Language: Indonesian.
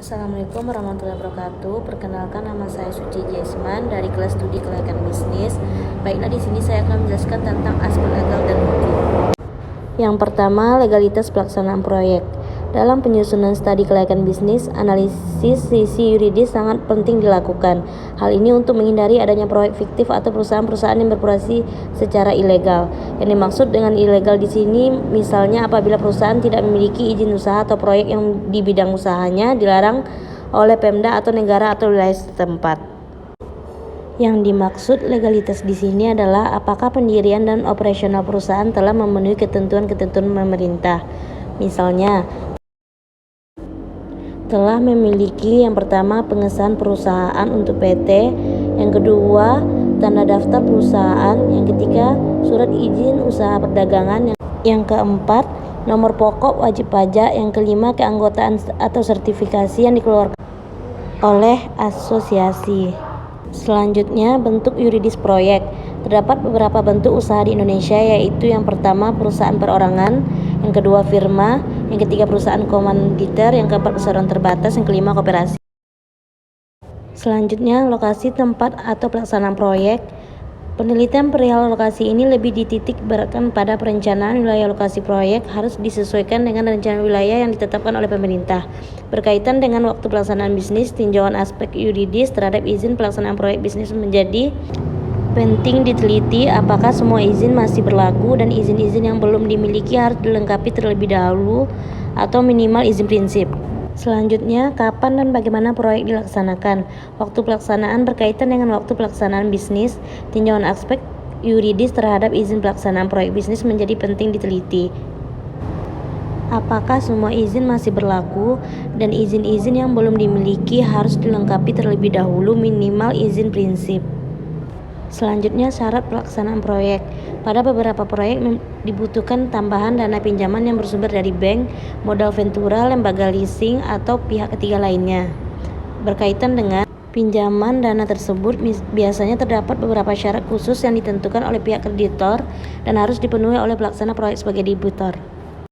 Assalamualaikum warahmatullahi wabarakatuh. Perkenalkan, nama saya Suci Jesman dari kelas studi kelayakan bisnis. Baiklah, di sini saya akan menjelaskan tentang aspek legal dan hukum. Yang pertama, legalitas pelaksanaan proyek. Dalam penyusunan studi kelayakan bisnis, analisis sisi yuridis sangat penting dilakukan. Hal ini untuk menghindari adanya proyek fiktif atau perusahaan-perusahaan yang beroperasi secara ilegal. Yang dimaksud dengan ilegal di sini misalnya apabila perusahaan tidak memiliki izin usaha atau proyek yang di bidang usahanya dilarang oleh Pemda atau negara atau wilayah setempat. Yang dimaksud legalitas di sini adalah apakah pendirian dan operasional perusahaan telah memenuhi ketentuan-ketentuan pemerintah. Misalnya, telah memiliki yang pertama pengesahan perusahaan untuk PT, yang kedua tanda daftar perusahaan, yang ketiga surat izin usaha perdagangan, yang keempat nomor pokok wajib pajak, yang kelima keanggotaan atau sertifikasi yang dikeluarkan oleh asosiasi. Selanjutnya, bentuk yuridis proyek. Terdapat beberapa bentuk usaha di Indonesia, yaitu yang pertama perusahaan perorangan, yang kedua firma, yang ketiga perusahaan komanditer, yang keempat perusahaan terbatas, yang kelima koperasi. Selanjutnya, lokasi tempat atau pelaksanaan proyek. Penelitian perihal lokasi ini lebih dititik beratkan pada perencanaan wilayah. Lokasi proyek harus disesuaikan dengan rencana wilayah yang ditetapkan oleh pemerintah. Berkaitan dengan waktu pelaksanaan bisnis, tinjauan aspek yuridis terhadap izin pelaksanaan proyek bisnis menjadi penting diteliti apakah semua izin masih berlaku dan izin-izin yang belum dimiliki harus dilengkapi terlebih dahulu atau minimal izin prinsip. Selanjutnya, kapan dan bagaimana proyek dilaksanakan. Waktu pelaksanaan berkaitan dengan waktu pelaksanaan bisnis. Tinjauan aspek yuridis terhadap izin pelaksanaan proyek bisnis menjadi penting diteliti. Apakah semua izin masih berlaku dan izin-izin yang belum dimiliki harus dilengkapi terlebih dahulu minimal izin prinsip. Selanjutnya, syarat pelaksanaan proyek. Pada beberapa proyek dibutuhkan tambahan dana pinjaman yang bersumber dari bank, modal ventura, lembaga leasing, atau pihak ketiga lainnya. Berkaitan dengan pinjaman dana tersebut, biasanya terdapat beberapa syarat khusus yang ditentukan oleh pihak kreditor dan harus dipenuhi oleh pelaksana proyek sebagai debitur.